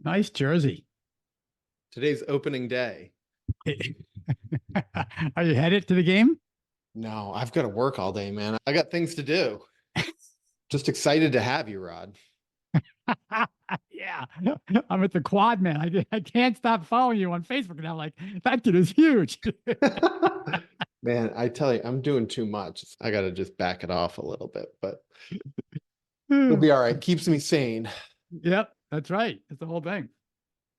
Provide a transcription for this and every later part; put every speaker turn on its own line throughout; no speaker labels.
Nice jersey.
Today's opening day.
Are you headed to the game?
No, I've got to work all day, man. I got things to do. Just excited to have you, Rod.
Yeah, I'm at the quad, man. I can't stop following you on Facebook now. Like, that kid is huge.
Man, I tell you, I'm doing too much. I got to just back it off a little bit, but it'll be all right. Keeps me sane.
Yep, that's right. That's the whole thing.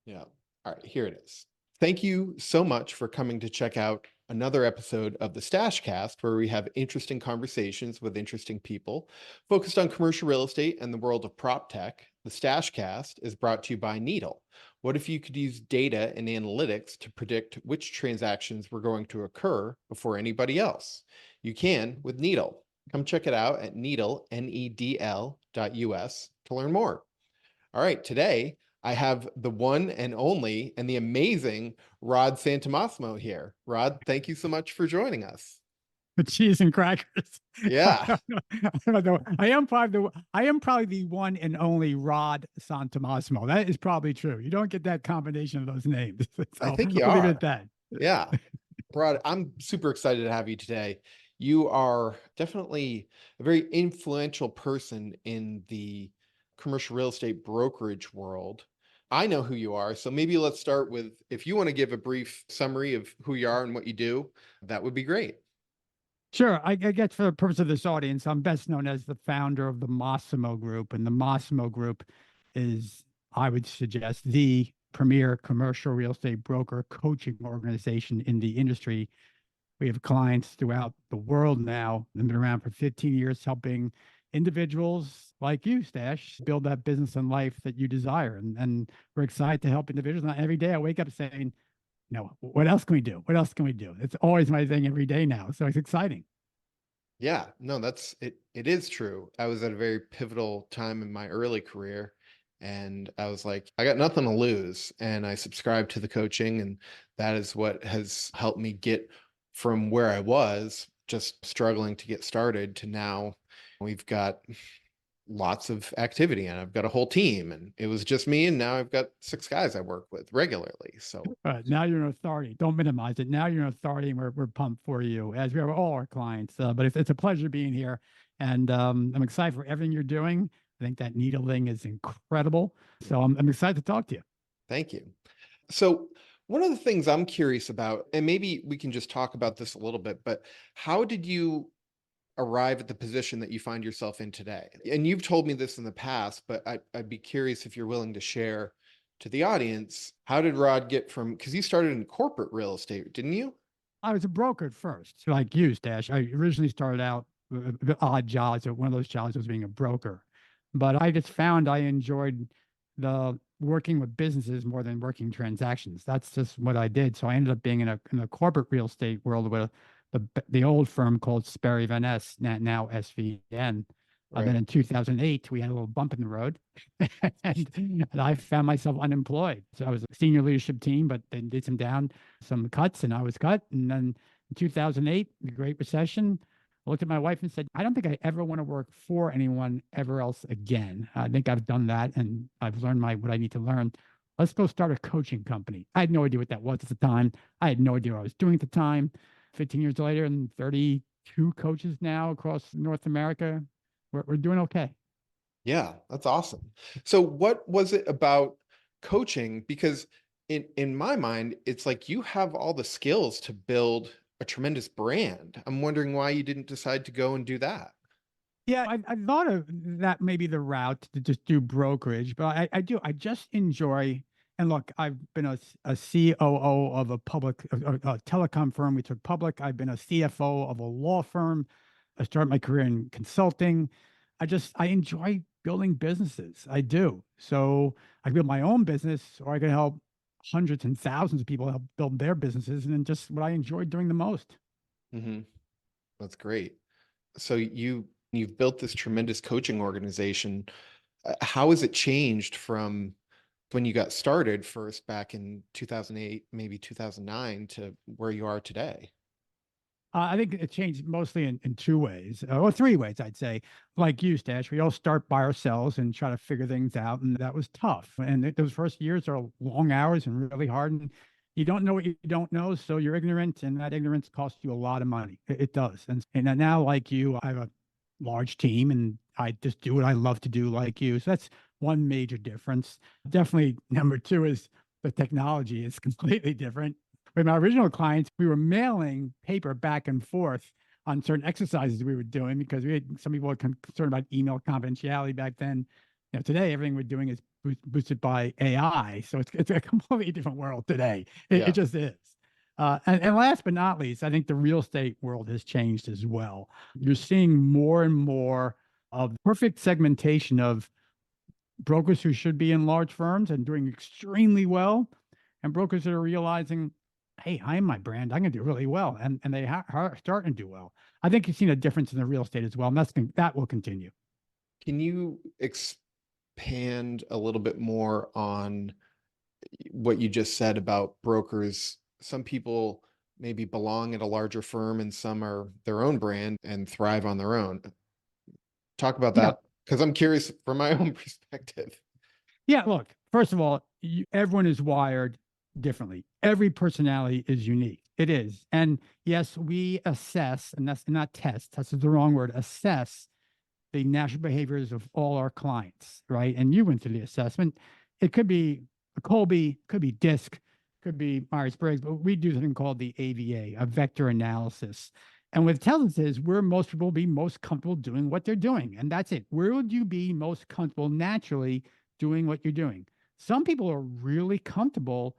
Yeah. All right, here it is. Thank you so much for coming to check out another episode of the Stash Cast, where we have interesting conversations with interesting people focused on commercial real estate and the world of prop tech. The Stash Cast is brought to you by Needle. What if you could use data and analytics to predict which transactions were going to occur before anybody else? You can with Needle. Come check it out at needle, NEDL.us to learn more. All right, today I have the one and only and the amazing Rod Santomassimo here. Rod, thank you so much for joining us.
The cheese and crackers.
Yeah.
I am probably the one and only Rod Santomassimo. That is probably true. You don't get that combination of those names. So
I think you
I'll leave it
are.
at that.
Yeah. Rod, I'm super excited to have you today. You are definitely a very influential person in the commercial real estate brokerage world. I know who you are, so maybe let's start with, if you want to give a brief summary of who you are and what you do, that would be great.
Sure. I guess for the purpose of this audience, I'm best known as the founder of the Massimo Group. And the Massimo Group is, I would suggest, the premier commercial real estate broker coaching organization in the industry. We have clients throughout the world now and been around for 15 years, helping individuals like you, Stash, build that business and life that you desire. And we're excited to help individuals. Now, every day I wake up saying, what else can we do? What else can we do? It's always my thing every day now. So it's exciting.
Yeah, no, that's it. It is true. I was at a very pivotal time in my early career, and I was like, I got nothing to lose. And I subscribed to the coaching, and that is what has helped me get from where I was, just struggling to get started, to now we've got lots of activity and I've got a whole team, and it was just me. And now I've got 6 guys I work with regularly. So
Now you're an authority. Don't minimize it. Now you're an authority, and we're pumped for you, as we are all our clients. But it's a pleasure being here, and I'm excited for everything you're doing. I think that needle thing is incredible. So I'm excited to talk to you.
thank you. So one of the things I'm curious about, and maybe we can just talk about this a little bit, but how did you arrive at the position that you find yourself in today? And you've told me this in the past, but I'd be curious if you're willing to share to the audience. How did Rod get from, because you started in corporate real estate, didn't you?
I was a broker at first, so like you, Stash. I originally started out with odd jobs. So one of those jobs was being a broker, but I just found I enjoyed the working with businesses more than working transactions. That's just what I did. So I ended up being in a corporate real estate world with the old firm called Sperry Van Ness, now SVN. And then
Right.
in 2008, we had a little bump in the road, and I found myself unemployed. So I was a senior leadership team, but they did some cuts, and I was cut. And then in 2008, the Great Recession, I looked at my wife and said, I don't think I ever want to work for anyone ever else again. I think I've done that, and I've learned what I need to learn. Let's go start a coaching company. I had no idea what that was at the time. I had no idea what I was doing at the time. 15 years later, and 32 coaches now across North America. We're doing okay.
Yeah, that's awesome. So what was it about coaching? Because in my mind, it's like you have all the skills to build a tremendous brand. I'm wondering why you didn't decide to go and do that.
Yeah, I thought of that maybe the route to just do brokerage, but I do. I just enjoy. And look, I've been a COO of a a telecom firm we took public. I've been a CFO of a law firm. I started my career in consulting. I enjoy building businesses. I do. So I build my own business, or I can help hundreds and thousands of people help build their businesses, and then just what I enjoy doing the most.
Hmm. That's great. So you've built this tremendous coaching organization. How has it changed from when you got started first back in 2008, maybe 2009, to where you are today?
I think it changed mostly in two ways, or three ways, I'd say. Like you, Stash, we all start by ourselves and try to figure things out, and that was tough. And those first years are long hours and really hard, and you don't know what you don't know, so you're ignorant, and that ignorance costs you a lot of money. It does. And now, like you, I have a large team, and I just do what I love to do, like you. So that's one major difference. Definitely, number two is the technology is completely different. With my original clients, we were mailing paper back and forth on certain exercises we were doing because we had some people were concerned about email confidentiality back then. Today everything we're doing is boosted by AI, so it's a completely different world today. It
Yeah.
just is. And last but not least, I think the real estate world has changed as well. You're seeing more and more of perfect segmentation of brokers who should be in large firms and doing extremely well, and brokers that are realizing, hey, I am my brand. I'm going to do really well, and they are starting to do well. I think you've seen a difference in the real estate as well, and that will continue.
Can you expand a little bit more on what you just said about brokers? Some people maybe belong at a larger firm and some are their own brand and thrive on their own. Talk about
Yeah,
that because I'm curious from my own perspective.
yeah. Look, first of all, everyone is wired differently. Every personality is unique. It is, and yes, we assess, and that's not test. That's the wrong word. Assess the natural behaviors of all our clients, right? And you went through the assessment. It could be a Colby, could be DISC, could be Myers-Briggs, but we do something called the AVA, a vector analysis. And what it tells us is where most people will be most comfortable doing what they're doing. And that's it. Where would you be most comfortable naturally doing what you're doing? Some people are really comfortable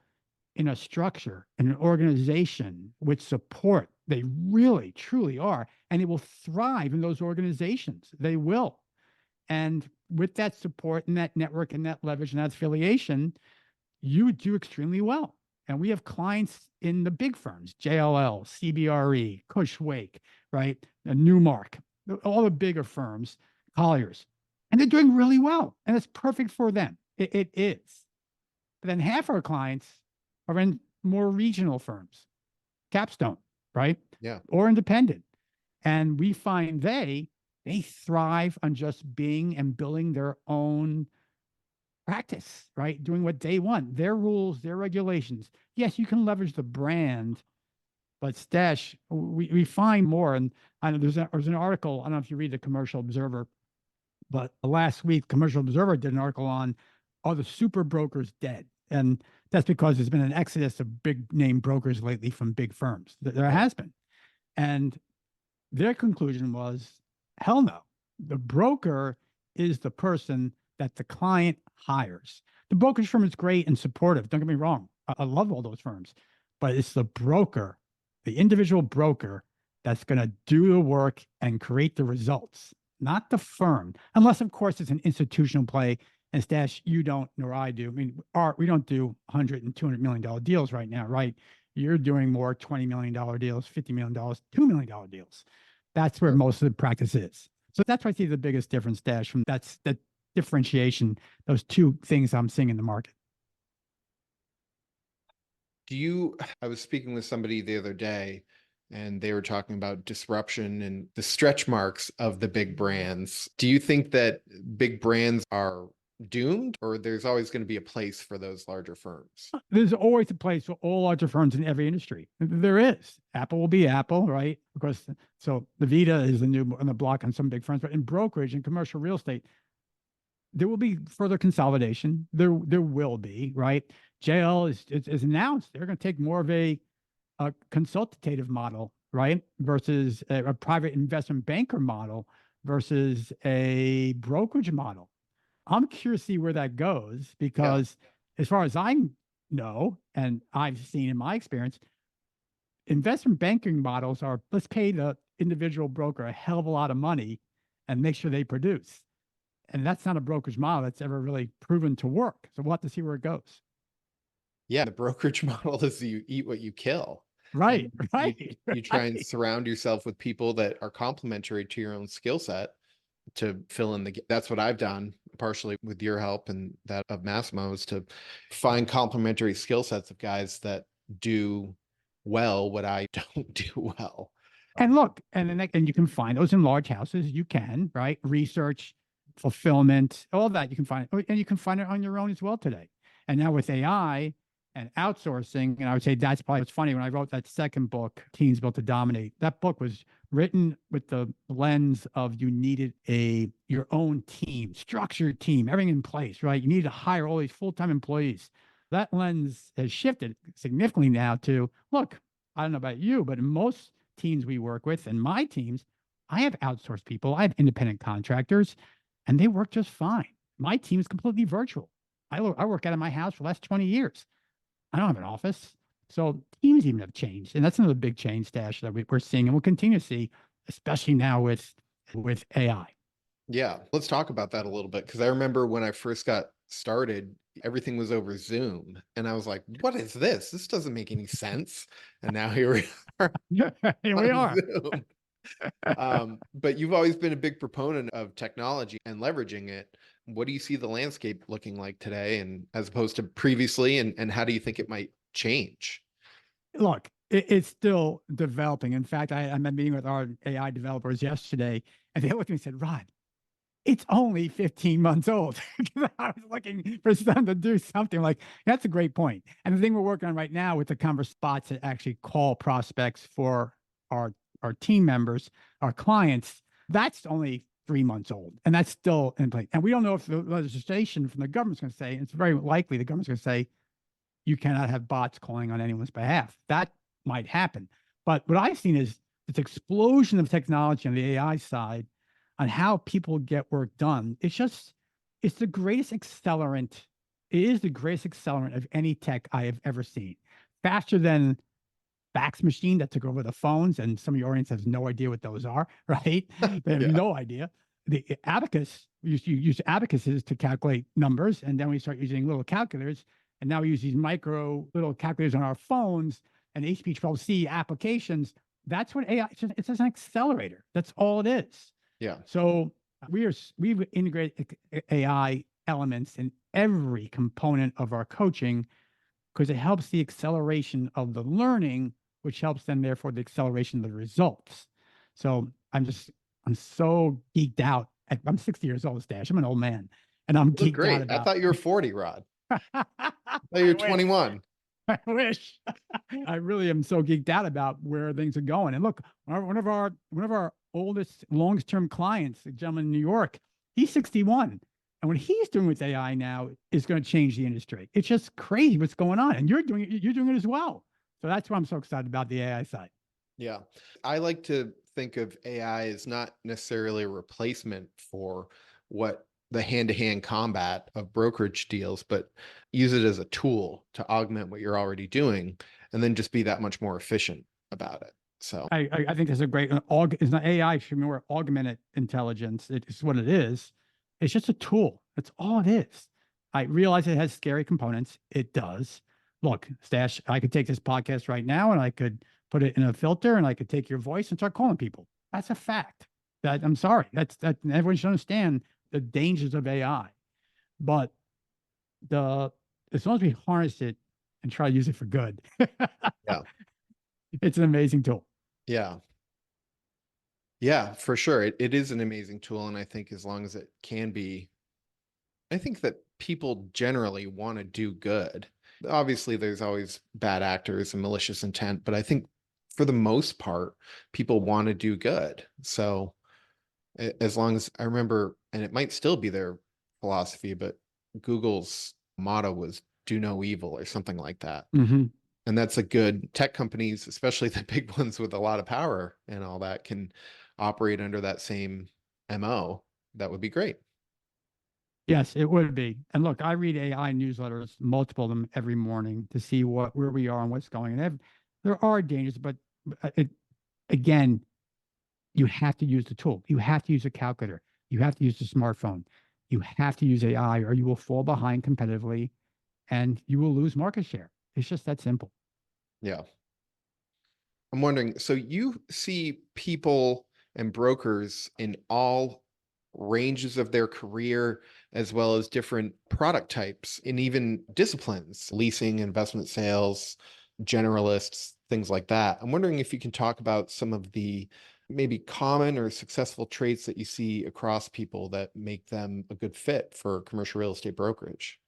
in a structure, in an organization with support. They really, truly are. And they will thrive in those organizations. They will. And with that support and that network and that leverage and that affiliation, you do extremely well. And we have clients in the big firms, JLL, CBRE, Cushwake, right? Newmark, all the bigger firms, Colliers, and they're doing really well. And it's perfect for them. It is. But then half our clients are in more regional firms, Capstone, right?
Yeah.
Or independent. And we find they thrive on just being and building their own practice, right? Doing what they want, their rules, their regulations. Yes, you can leverage the brand, but Stash, we find more. And I know there's an article, I don't know if you read the Commercial Observer, but last week, Commercial Observer did an article on, are the super brokers dead? And that's because there's been an exodus of big name brokers lately from big firms. There
Right.
has been. And their conclusion was, hell no. The broker is the person that the client hires. The brokerage firm is great and supportive. Don't get me wrong. I love all those firms, but it's the broker, the individual broker that's going to do the work and create the results, not the firm. Unless, of course, it's an institutional play. And Stash, you don't, nor I do. I mean, we don't do 100 and $200 million deals right now, right? You're doing more $20 million deals, $50 million, $2 million deals. That's where
Sure.
most of the practice is. So that's why I see the biggest difference, Dash, from that differentiation, those two things I'm seeing in the market.
I was speaking with somebody the other day and they were talking about disruption and the stretch marks of the big brands. Do you think that big brands are doomed or there's always going to be a place for those larger firms?
There's always a place for all larger firms in every industry. There is. Apple will be Apple, right? Of course. So the Vita is the new on the block on some big firms, but in brokerage and commercial real estate, there will be further consolidation. There will be, right? JL is announced they're going to take more of a consultative model, right? Versus a private investment banker model versus a brokerage model. I'm curious to see where that goes
Yeah.
because as far as I know, and I've seen in my experience, investment banking models are let's pay the individual broker a hell of a lot of money and make sure they produce. And that's not a brokerage model that's ever really proven to work. So we'll have to see where it goes.
Yeah. The brokerage model is you eat what you kill. And
Right,
you
right,
you try and
right.
surround yourself with people that are complementary to your own skill set to fill in that's what I've done partially with your help and that of Massimo is to find complementary skill sets of guys that do well what I don't do well.
And look, and you can find those in large houses. You can, right? Research, fulfillment, all that you can find, and you can find it on your own as well today. And now with AI and outsourcing, and I would say that's probably what's funny. When I wrote that second book, Teams Built to Dominate, that book was written with the lens of you needed your own team, structured team, everything in place, right? You needed to hire all these full-time employees. That lens has shifted significantly now to look, I don't know about you, but in most teams we work with and my teams, I have outsourced people, I have independent contractors, and they work just fine. My team is completely virtual. I work out of my house for the last 20 years. I don't have an office. So teams even have changed. And that's another big change, Stash, that we're seeing and we'll continue to see, especially now with AI.
Yeah, let's talk about that a little bit because I remember when I first got started, everything was over Zoom, and I was like, "What is this? This doesn't make any sense." And now here we are
Here we
on
are.
Zoom. But you've always been a big proponent of technology and leveraging it. What do you see the landscape looking like today, and as opposed to previously, and how do you think it might change?
Look, it's still developing. In fact, I'm meeting with our AI developers yesterday, and they looked at me and said, Rod, it's only 15 months old. I was looking for them to do something like that's a great point. And the thing we're working on right now with the converse bots that actually call prospects for our team members, our clients, that's only 3 months old. And that's still in place. And we don't know if the legislation from the government's going to say, it's very likely the government's going to say, you cannot have bots calling on anyone's behalf. That might happen. But what I've seen is this explosion of technology on the AI side on how people get work done. It's the greatest accelerant. It is the greatest accelerant of any tech I have ever seen. Faster than fax machine that took over the phones, and some of your audience has no idea what those are, right? They have
Yeah.
no idea. The abacus, we used to use abacuses to calculate numbers, and then we start using little calculators, and now we use these micro little calculators on our phones and HP12C applications. That's what AI. It's just an accelerator. That's all it is.
Yeah.
So we've integrated AI elements in every component of our coaching because it helps the acceleration of the learning, which helps then therefore the acceleration of the results. So I'm so geeked out. I'm 60 years old, Stash. I'm an old man, and I'm
You look
geeked out
great. I
about.
thought you were 40, Rod. I thought you were
I wish.
21.
I wish. I really am so geeked out about where things are going. And look, one of our oldest, longest term clients, a gentleman in New York, he's 61. And what he's doing with AI now is going to change the industry. It's just crazy what's going on. And you're doing it as well. So that's why I'm so excited about the AI side.
Yeah. I like to think of AI as not necessarily a replacement for what the hand-to-hand combat of brokerage deals, but use it as a tool to augment what you're already doing and then just be that much more efficient about it. So
I think that's a great it's not AI, should be more augmented intelligence. It's what it is. It's just a tool. That's all it is. I realize it has scary components. It does. Look, Stash, I could take this podcast right now and I could put it in a filter and I could take your voice and start calling people. That's a fact. That I'm sorry. That everyone should understand the dangers of AI. But as long as we harness it and try to use it for good,
yeah.
it's an amazing tool.
Yeah. Yeah, for sure. It is an amazing tool. And I think as long as it can be, I think that people generally want to do good. Obviously, there's always bad actors and malicious intent, but I think for the most part, people want to do good. So as long as I remember, and it might still be their philosophy, but Google's motto was do no evil or something like that.
Mm-hmm.
And that's a good tech companies, especially the big ones with a lot of power and all that, can operate under that same MO. That would be great.
Yes, it would be. And look, I read AI newsletters, multiple of them every morning to see where we are and what's going on. There are dangers, but again, you have to use the tool. You have to use a calculator. You have to use the smartphone. You have to use AI or you will fall behind competitively and you will lose market share. It's just that simple.
Yeah. I'm wondering, so you see people and brokers in all ranges of their career, as well as different product types and even disciplines, leasing, investment sales, generalists, things like that. I'm wondering if you can talk about some of the maybe common or successful traits that you see across people that make them a good fit for commercial real estate brokerage.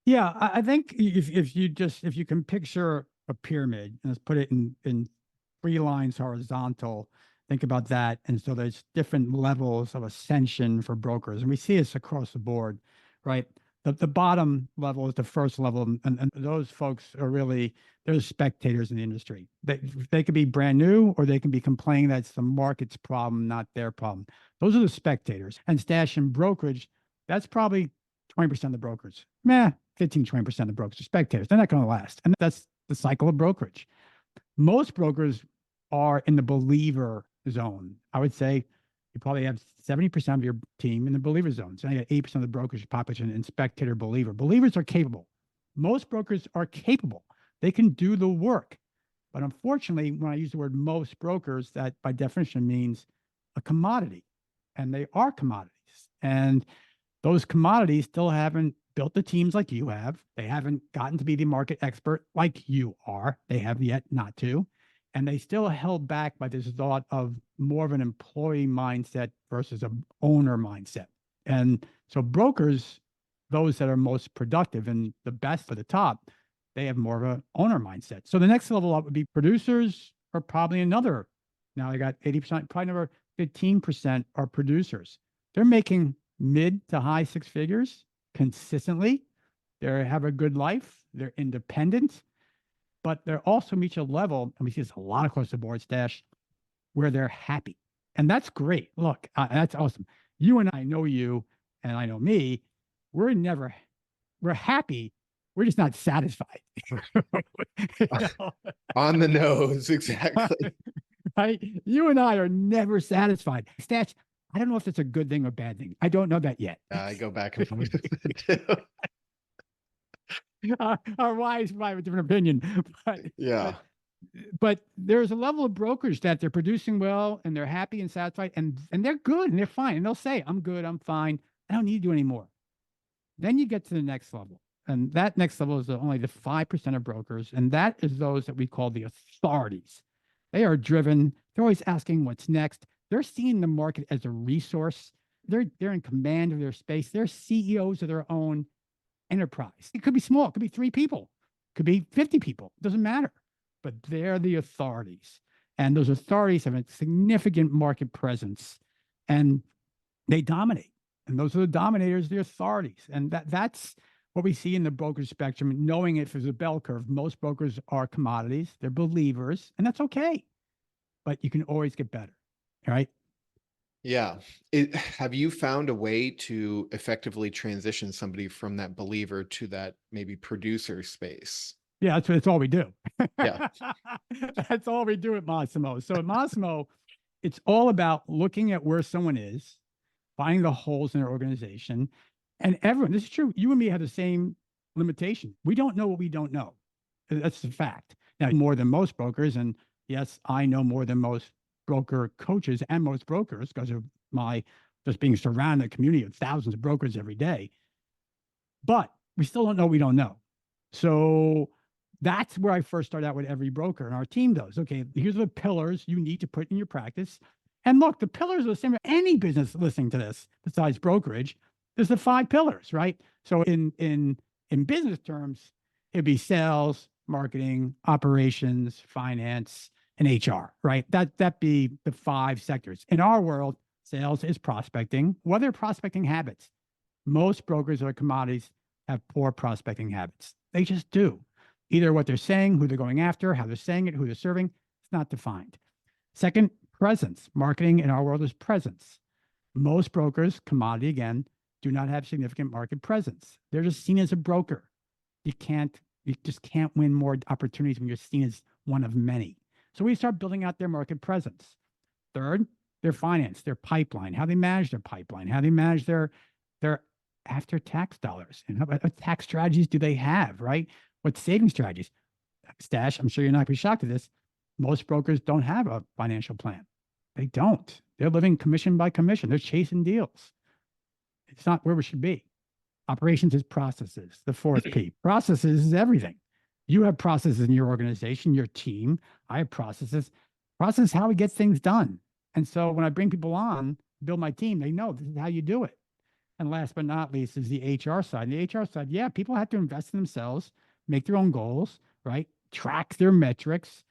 Yeah, I think if you can picture a pyramid and let's put it in three lines horizontal, think about that. And so there's different levels of ascension for brokers, and we see this across the board, right? The bottom level is the first level, and those folks are really they're spectators in the industry. They could be brand new, or they can be complaining that it's the market's problem, not their problem. Those are the spectators. And stash and brokerage, that's probably 20% of the brokers. Meh, 15, 20% of the brokers are spectators. They're not going to last. And that's the cycle of brokerage. Most brokers are in the believer zone. I would say you probably have 70% of your team in the believer zone. So you got 80% of the brokerage population in spectator believer. Believers are capable. Most brokers are capable. They can do the work. But unfortunately, when I use the word most brokers, that by definition means a commodity. And they are commodities. And those commodities still haven't built the teams like you have. They haven't gotten to be the market expert like you are. They have yet not to. And they still held back by this thought of more of an employee mindset versus an owner mindset. And so brokers, those that are most productive and the best for the top, they have more of an owner mindset. So the next level up would be producers are probably another. Now I got 80%, probably another 15% are producers. They're making mid to high six figures consistently. They have a good life. They're independent, but they're also reach a level, and we see this a lot across the board, Stash, where they're happy. And that's great. Look, that's awesome. You and I know you, and I know me. We're happy. We're just not satisfied. You know?
On the nose, exactly.
Right? You and I are never satisfied. Stash, I don't know if that's a good thing or bad thing. I don't know that yet.
I go back and forth with it too.
Our wives might have a different opinion,
Yeah.
but there's a level of brokers that they're producing well and they're happy and satisfied and they're good and they're fine. And they'll say, I'm good, I'm fine. I don't need to do anymore. Then you get to the next level. And that next level is only the 5% of brokers. And that is those that we call the authorities. They are driven. They're always asking what's next. They're seeing the market as a resource. They're in command of their space. They're CEOs of their own enterprise. It could be small. It could be 3 people. It could be 50 people. It doesn't matter. But they're the authorities. And those authorities have a significant market presence. And they dominate. And those are the dominators, the authorities. And that's what we see in the brokerage spectrum, knowing if there's a bell curve. Most brokers are commodities. They're believers. And that's okay. But you can always get better. Right?
Yeah. Have you found a way to effectively transition somebody from that believer to that maybe producer space?
Yeah, that's all we do.
Yeah.
That's all we do at Massimo. So at Massimo, it's all about looking at where someone is, finding the holes in their organization. And everyone, this is true. You and me have the same limitation. We don't know what we don't know. That's the fact. Now, more than most brokers, and yes, I know more than most broker coaches and most brokers because of my just being surrounded a community of thousands of brokers every day. But we still don't know what we don't know. So that's where I first start out with every broker, and our team does. Okay, here's the pillars you need to put in your practice. And look, the pillars are the same for any business listening to this besides brokerage. There's the 5 pillars, right? So in business terms, it'd be sales, marketing, operations, finance, and HR, right? That'd be the 5 sectors. In our world, sales is prospecting. What are prospecting habits? Most brokers or commodities have poor prospecting habits. They just do. Either what they're saying, who they're going after, how they're saying it, who they're serving, it's not defined. Second, presence. Marketing in our world is presence. Most brokers, commodity again, do not have significant market presence. They're just seen as a broker. You just can't win more opportunities when you're seen as one of many. So we start building out their market presence. Third, their finance, their pipeline, how they manage their pipeline, how they manage their after tax dollars, and what tax strategies do they have, right? What saving strategies? Stash, I'm sure you're not going to be shocked at this. Most brokers don't have a financial plan. They don't. They're living commission by commission. They're chasing deals. It's not where we should be. Operations is processes. The 4th P. Processes is everything. You have processes in your organization, your team. I have processes. Process is how we get things done. And so when I bring people on, build my team, they know this is how you do it. And last but not least is the HR side. And the HR side, yeah, people have to invest in themselves, make their own goals, right? Track their metrics,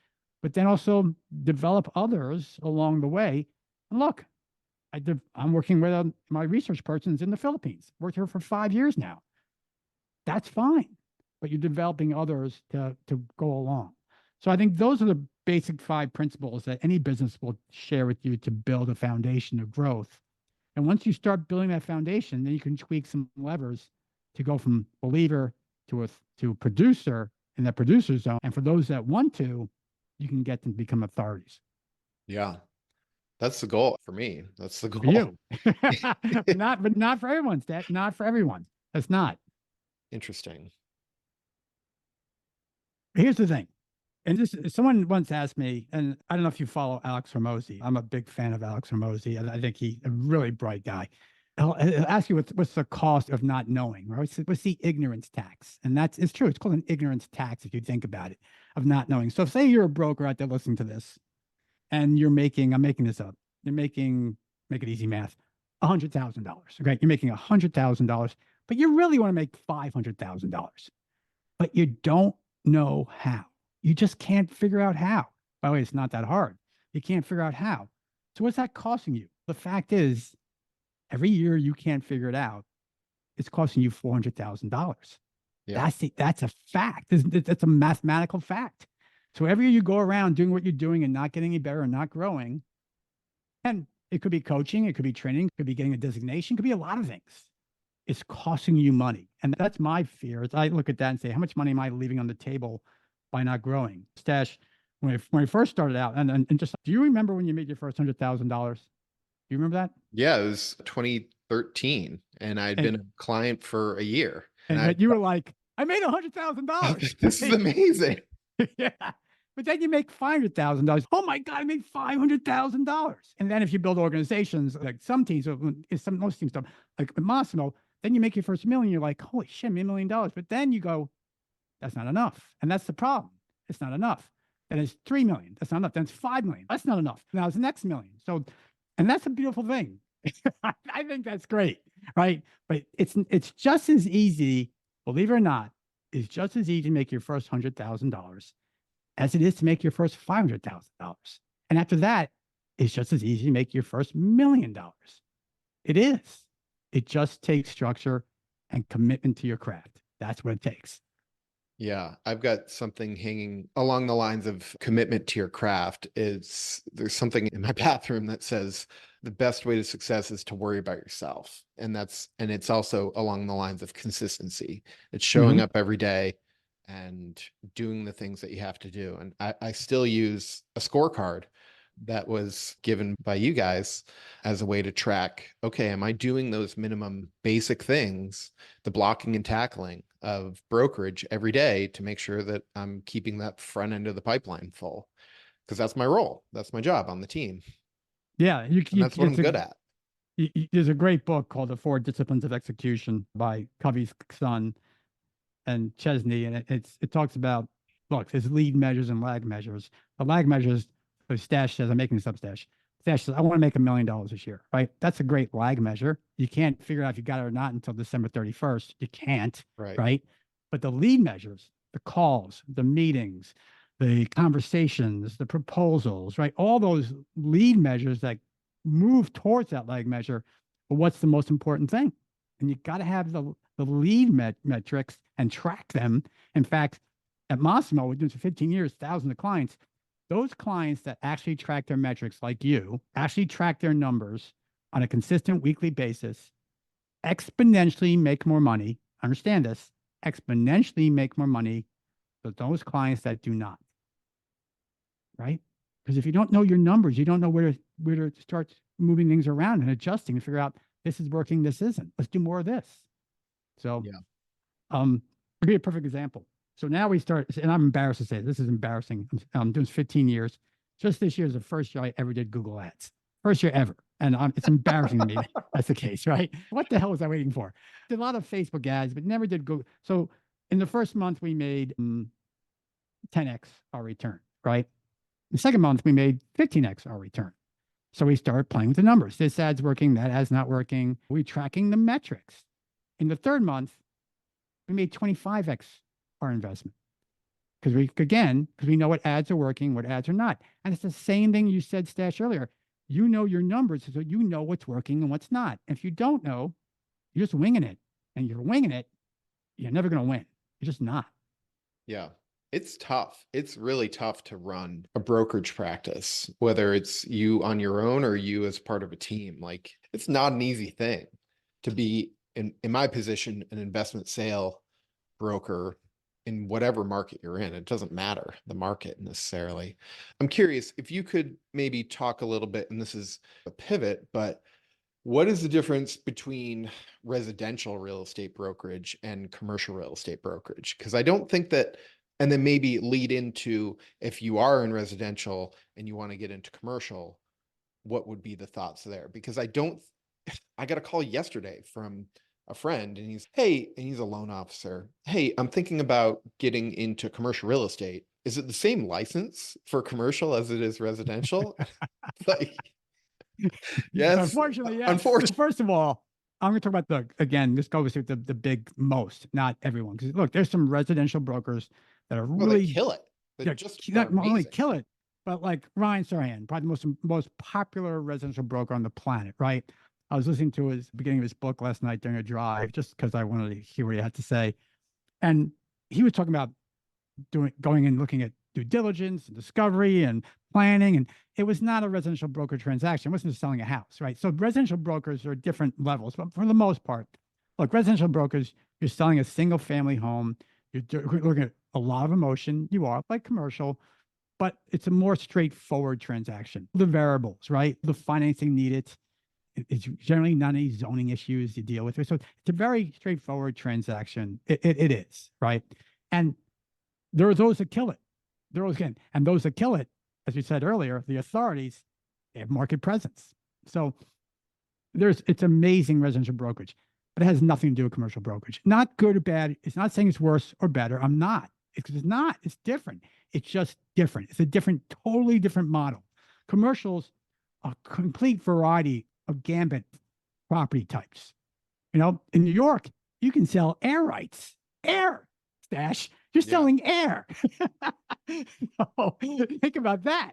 but then also develop others along the way. And look, I'm working with my research persons in the Philippines. Worked here for 5 years now. That's fine, but you're developing others to go along. So I think those are the basic 5 principles that any business will share with you to build a foundation of growth. And once you start building that foundation, then you can tweak some levers to go from believer to producer in that producer zone. And for those that want to, you can get them to become authorities.
Yeah. That's the goal for me. That's the
For
goal.
you. but not for everyone, Stat. Not for everyone. That's not.
Interesting.
Here's the thing. And this, someone once asked me, and I don't know if you follow Alex Hormozy. I'm a big fan of Alex Hormozy. I think he's a really bright guy. He'll ask you what's the cost of not knowing, right? What's the ignorance tax? And it's true. It's called an ignorance tax if you think about it, of not knowing. So say you're a broker out there listening to this, and you're making, I'm making this up, you're making, make it easy math, $100,000. Okay, you're making $100,000, but you really want to make $500,000, but you don't know how. You just can't figure out how. By the way, it's not that hard. You can't figure out how. So what's that costing you? The fact is, every year you can't figure it out, it's costing you $400,000.
Yeah.
That's a fact. That's a mathematical fact. So every year you go around doing what you're doing and not getting any better and not growing, and it could be coaching, it could be training, it could be getting a designation, it could be a lot of things. It's costing you money. And that's my fear. Is I look at that and say, how much money am I leaving on the table by not growing? Stash, when I first started out, and just, do you remember when you made your first $100,000? Do you remember that?
Yeah, it was 2013 and I'd been a client for a year.
And you were like, I made $100,000.
This is amazing.
Yeah. But then you make $500,000. Oh my God, I made $500,000. And then if you build organizations, like some teams, most teams don't, like Massimo, then you make your first million, you're like, holy shit, I made $1 million. But then you go, that's not enough. And that's the problem. It's not enough. Then it's 3 million. That's not enough. Then it's 5 million. That's not enough. Now it's the next million. So, and that's a beautiful thing. I think that's great, right? But it's just as easy, believe it or not, it's just as easy to make your first $100,000 as it is to make your first $500,000. And after that, it's just as easy to make your first $1 million. It is. It just takes structure and commitment to your craft. That's what it takes.
Yeah, I've got something hanging along the lines of commitment to your craft. There's something in my bathroom that says the best way to success is to worry about yourself. And it's also along the lines of consistency. It's showing up every day and doing the things that you have to do. And I still use a scorecard that was given by you guys as a way to track, okay, am I doing those minimum basic things, the blocking and tackling of brokerage every day to make sure that I'm keeping that front end of the pipeline full? Because that's my role. That's my job on the team.
Yeah.
That's what I'm good at.
There's a great book called The 4 Disciplines of Execution by Covey's son and Chesney. And it talks about, look, there's lead measures and lag measures. The lag measures, so Stash says, I'm making this up, Stash. Stash says, I want to make $1 million this year, right? That's a great lag measure. You can't figure out if you got it or not until December 31st. You can't, right? But the lead measures, the calls, the meetings, the conversations, the proposals, right? All those lead measures that move towards that lag measure. But what's the most important thing? And you got to have the lead metrics and track them. In fact, at Massimo, we're doing for 15 years, thousands of clients. Those clients that actually track their metrics, like you, actually track their numbers on a consistent weekly basis, exponentially make more money. Understand this, exponentially make more money than those clients that do not. Right? Because if you don't know your numbers, you don't know where to start moving things around and adjusting to figure out this is working, this isn't. Let's do more of this. So, I'll give you a perfect example. So now we start, and I'm embarrassed to say this is embarrassing. I'm doing this 15 years. Just this year is the first year I ever did Google Ads. First year ever. And it's embarrassing to me that's the case, right? What the hell was I waiting for? Did a lot of Facebook ads, but never did Google. So in the first month we made 10x our return, right? The second month, we made 15x our return. So we started playing with the numbers. This ad's working, that ad's not working. We're tracking the metrics. In the third month, we made 25x our investment. Because we know what ads are working, what ads are not. And it's the same thing you said, Stash, earlier. You know your numbers, so you know what's working and what's not. If you don't know, you're just winging it. And you're winging it, you're never going to win. You're just not.
Yeah. It's tough. It's really tough to run a brokerage practice, whether it's you on your own or you as part of a team. Like, it's not an easy thing to be in my position, an investment sale broker in whatever market you're in. It doesn't matter the market necessarily. I'm curious if you could maybe talk a little bit, and this is a pivot, but what is the difference between residential real estate brokerage and commercial real estate brokerage? Because I don't think that, and then maybe lead into, if you are in residential and you want to get into commercial, what would be the thoughts there? Because I got a call yesterday from a friend and he's a loan officer. Hey, I'm thinking about getting into commercial real estate. Is it the same license for commercial as it is residential? Like, yes.
Unfortunately, yes.
Unfortunately.
First of all, I'm going to talk about again, this goes with the big most, not everyone. Because look, there's some residential brokers that are really
they kill it. They just
not only
amazing.
kill it, but like Ryan Sarahan, probably the most popular residential broker on the planet, right? I was listening to his beginning of his book last night during a drive, just because I wanted to hear what he had to say. And he was talking about going and looking at due diligence and discovery and planning. And it was not a residential broker transaction. It wasn't just selling a house, right? So residential brokers are different levels, but for the most part, look, residential brokers, you're selling a single family home. You're looking at a lot of emotion. You are like commercial, but it's a more straightforward transaction. The variables, right? The financing needed. It's generally not any zoning issues you deal with. So it's a very straightforward transaction. It is, right? And there are those that kill it. And those that kill it, as we said earlier, the authorities, they have market presence. So it's amazing residential brokerage, but it has nothing to do with commercial brokerage. Not good or bad. It's not saying it's worse or better. I'm not. It's not. It's different. It's just different. It's a totally different model. Commercials, a complete variety of gambit property types. In New York, you can sell air rights. Air, Stash. You're selling air. Think about that,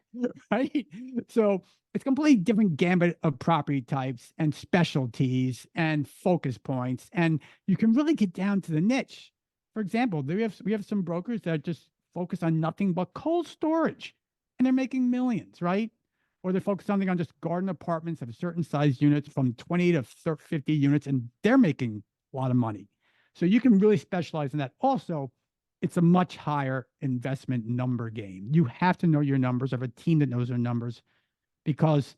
right? So it's a completely different gambit of property types and specialties and focus points. And you can really get down to the niche. For example, we have some brokers that just focus on nothing but cold storage, and they're making millions, right? Or they're focused on just garden apartments of certain size units from 20 to 50 units, and they're making a lot of money. So you can really specialize in that. Also, it's a much higher investment number game. You have to know your numbers, have a team that knows their numbers, because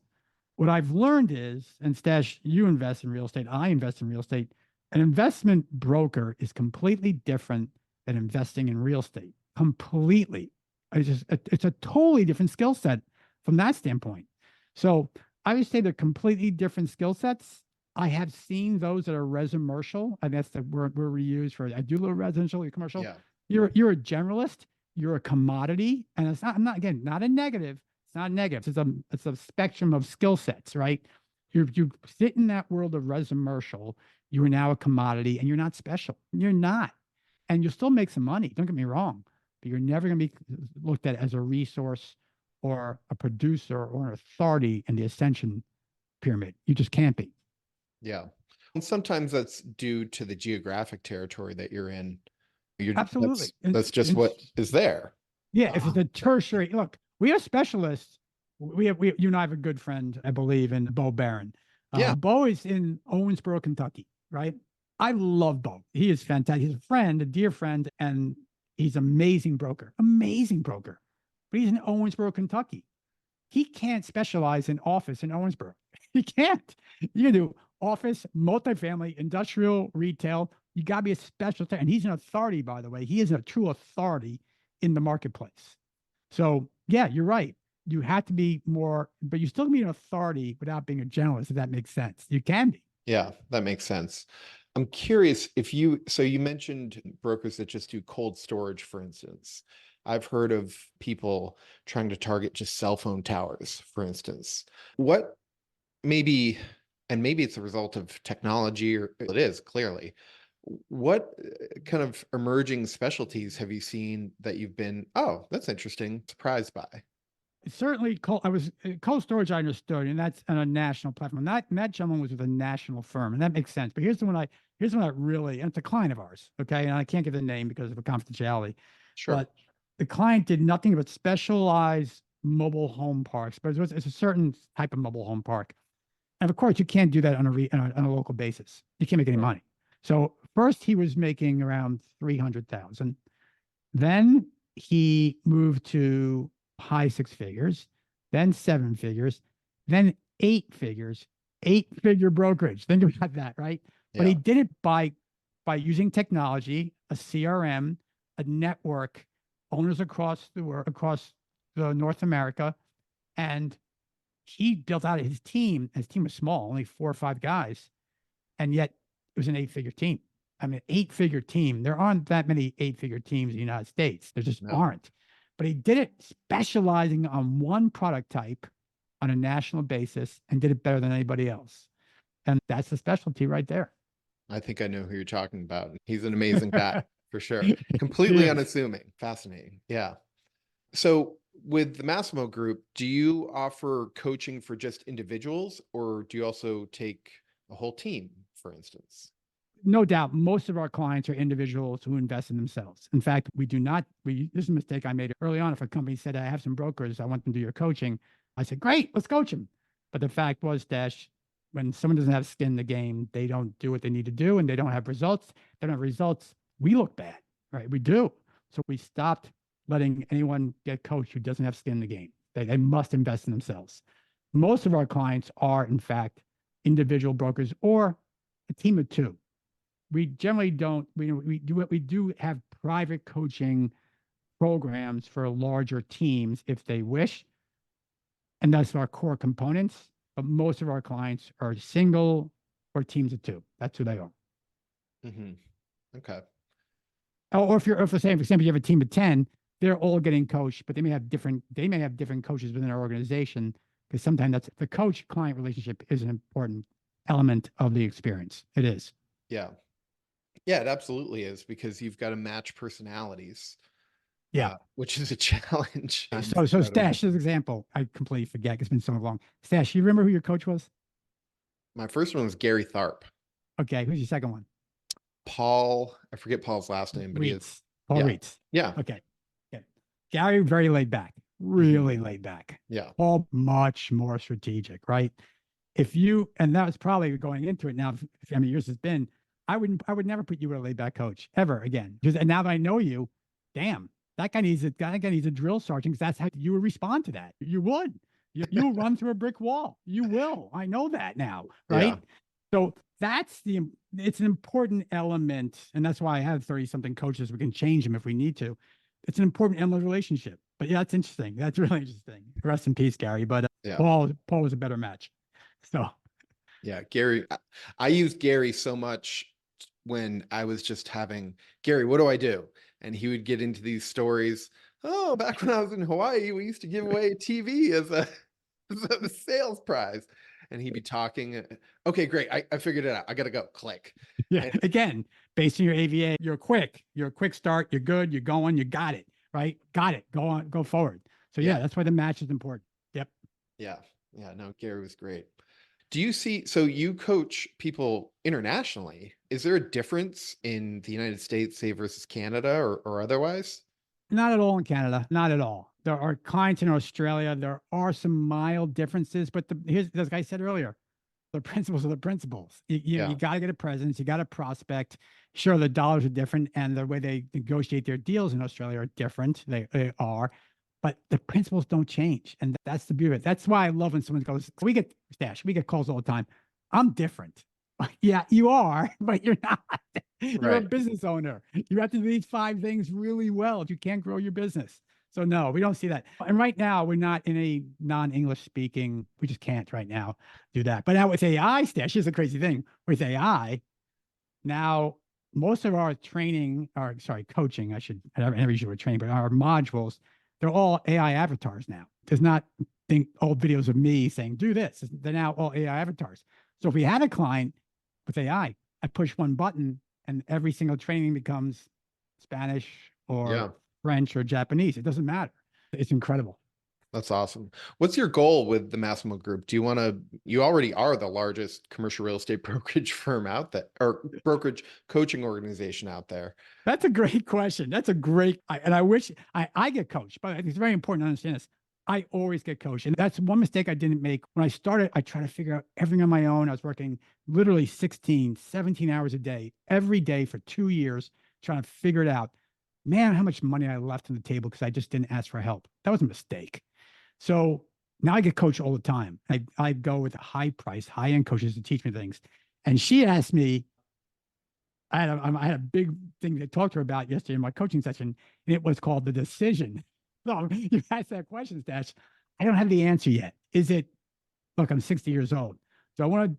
what I've learned is, and Stash, you invest in real estate, I invest in real estate. An investment broker is completely different than investing in real estate. Completely. It's a totally different skill set from that standpoint. So I would say they're completely different skill sets. I have seen those that are residential, and that's the word we use for. I do a little residential, commercial.
Yeah.
You're a generalist. You're a commodity, and it's not. I'm not not a negative. It's not a negative. It's a spectrum of skill sets, right? You sit in that world of residential. You are now a commodity, and you're not special. You're not, and you'll still make some money. Don't get me wrong, but you're never going to be looked at as a resource or a producer or an authority in the ascension pyramid. You just can't be.
Yeah. And sometimes that's due to the geographic territory that you're in.
Absolutely.
That's just what is there.
Yeah. If it's a tertiary, look, we have specialists. You and I have a good friend, I believe, in Bo Barron.
Yeah.
Bo is in Owensboro, Kentucky, right? I love Bo. He is fantastic. He's a friend, a dear friend, and he's an amazing broker. But he's in Owensboro, Kentucky. He can't specialize in office in Owensboro. He can't. You can do office, multifamily, industrial, retail. You got to be a specialist. And he's an authority, by the way. He is a true authority in the marketplace. So, yeah, you're right. You have to be more, but you still can be an authority without being a generalist, if that makes sense. You can be.
Yeah, that makes sense. I'm curious if you mentioned brokers that just do cold storage, for instance. I've heard of people trying to target just cell phone towers, for instance. What maybe, and maybe it's a result of technology, or it is clearly. What kind of emerging specialties have you seen that you've been, oh, that's interesting, surprised by?
Certainly cold storage I understood, and that's on a national platform. That gentleman was with a national firm, and that makes sense. But here's the one I really, and it's a client of ours, okay, and I can't give the name because of a confidentiality,
Sure.
but the client did nothing but specialize mobile home parks, but it's a certain type of mobile home park. And of course, you can't do that on a local basis. You can't make any
Right.
money. So first he was making around 300,000. Then he moved to high six figures, then seven figures, then eight figures, eight-figure brokerage. Think about that, right? But he
Yeah.
did it by using technology, a CRM, a network, owners across the world, across the North America, and he built out his team. His team was small, only 4 or 5 guys, and yet it was an eight-figure team. I mean, eight-figure team. There aren't that many eight-figure teams in the United States. There just
No.
aren't. But he did it specializing on one product type on a national basis and did it better than anybody else. And that's the specialty right there.
I think I know who you're talking about. He's an amazing guy for sure.
He
Completely
is.
unassuming. Fascinating. Yeah. So with the Massimo Group, do you offer coaching for just individuals, or do you also take a whole team, for instance?
No doubt, most of our clients are individuals who invest in themselves. In fact, we do not, this is a mistake I made early on. If a company said, I have some brokers, I want them to do your coaching, I said, great, let's coach them. But the fact was, Dash, when someone doesn't have skin in the game, they don't do what they need to do and they don't have results. They don't have results. We look bad, right? We do. So we stopped letting anyone get coached who doesn't have skin in the game. They must invest in themselves. Most of our clients are, in fact, individual brokers or a team of two. We generally don't, we do have private coaching programs for larger teams if they wish. And that's our core components. But most of our clients are single or teams of two. That's who they are.
Mm-hmm. Okay.
Or if you're, if for example, you have a team of 10, they're all getting coached, but they may have different coaches within our organization, because sometimes that's the coach client relationship is an important element of the experience. It is.
Yeah. Yeah, it absolutely is, because you've got to match personalities,
Yeah.
which is a challenge.
So Stash, as an example, I completely forget. It's been so long. Stash, you remember who your coach was?
My first one was Gary Tharp.
Okay. Who's your second one?
Paul, I forget Paul's last name, but he is.
Paul
Yeah.
Reitz.
Yeah.
Okay. Yeah. Gary, very laid back, really laid back.
Yeah.
Paul, much more strategic, right? If you, and that was probably going into it now, how many years it's been, I would never put you with a laid back coach ever again. Because now that I know you, damn, that guy needs a drill sergeant, because that's how you would respond to that. You would. You'll run through a brick wall. You will. I know that now, right?
Yeah.
So it's an important element, and that's why I have 30-something coaches. We can change them if we need to. It's an important element of the relationship. But yeah, that's interesting. That's really interesting. Rest in peace, Gary. But
Yeah.
Paul was a better match. So
Yeah, Gary, I used Gary so much when I was just having, Gary, what do I do? And he would get into these stories. Oh, back when I was in Hawaii, we used to give away a TV as a sales prize. And he'd be talking. Okay, great. I figured it out. I got to go. Click.
yeah,
And
again, based on your AVA, you're a quick start. You're good. You're going. You got it. Right. Got it. Go on. Go forward. So yeah, that's why the match is important. Yep.
Yeah. Yeah. No, Gary was great. Do you see, so you coach people internationally. Is there a difference in the United States, say, versus Canada or otherwise?
Not at all in Canada. Not at all. There are clients in Australia. There are some mild differences, but here's, as I said earlier, the principles are the principles. You got to get a presence. You got to prospect. Sure, the dollars are different, and the way they negotiate their deals in Australia are different. They are, but the principles don't change, and that's the beauty of it. That's why I love when someone goes, we get calls all the time. I'm different. Yeah, you are, but you're not. You're a
Right.
business owner. You have to do these 5 things really well. You can't grow your business. So no, we don't see that. And right now, we're not in a non-English speaking. We just can't right now do that. But now with AI, Stash, here's the crazy thing. With AI, now most of our training, or sorry, coaching, I never use the word training, but our modules, they're all AI avatars now. There's not old videos of me saying, do this. They're now all AI avatars. So if we had a client with AI, I push one button and every single training becomes Spanish
Yeah.
or French or Japanese. It doesn't matter. It's incredible.
That's awesome. What's your goal with the Massimo Group? Do you want to, you already are the largest commercial real estate brokerage firm out there, or brokerage coaching organization out there.
That's a great question. That's a great, and I wish I get coached, but it's very important to understand this. I always get coached. And that's one mistake I didn't make. When I started, I tried to figure out everything on my own. I was working literally 16, 17 hours a day, every day for 2 years, trying to figure it out. Man, how much money I left on the table because I just didn't ask for help. That was a mistake. So now I get coached all the time. I go with high price, high end coaches to teach me things. And she asked me, I had a big thing to talk to her about yesterday in my coaching session, and it was called the decision. So you asked that question, Stash. I don't have the answer yet. Is it, look, I'm 60 years old. Do I want to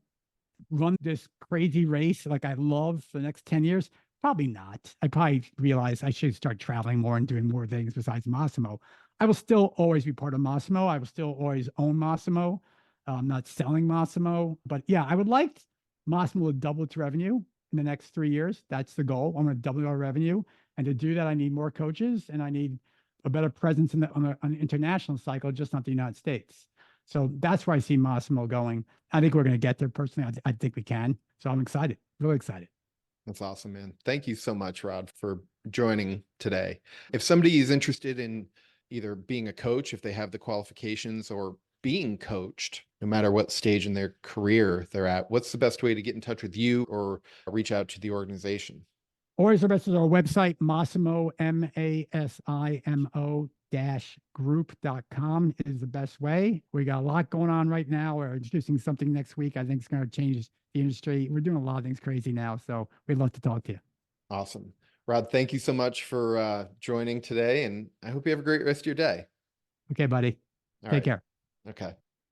run this crazy race like I love for the next 10 years? Probably not. I probably realize I should start traveling more and doing more things besides Massimo. I will still always be part of Massimo. I will still always own Massimo. I'm not selling Massimo. But yeah, I would like Massimo to double its revenue in the next 3 years. That's the goal. I'm going to double our revenue. And to do that, I need more coaches and I need a better presence on the international cycle, just not the United States. So that's where I see Massimo going. I think we're going to get there personally. I think we can. So I'm excited, really excited.
That's awesome, man. Thank you so much, Rod, for joining today. If somebody is interested in either being a coach, if they have the qualifications, or being coached, no matter what stage in their career they're at, what's the best way to get in touch with you or reach out to the organization?
Always the best is our website, Massimo, Massimo group.com is the best way. We got a lot going on right now. We're introducing something next week. I think it's going to change the industry. We're doing a lot of things crazy now. So we'd love to talk to you.
Awesome. Rod, thank you so much for joining today, and I hope you have a great rest of your day.
Okay, buddy.
All
Take
right.
care.
Okay.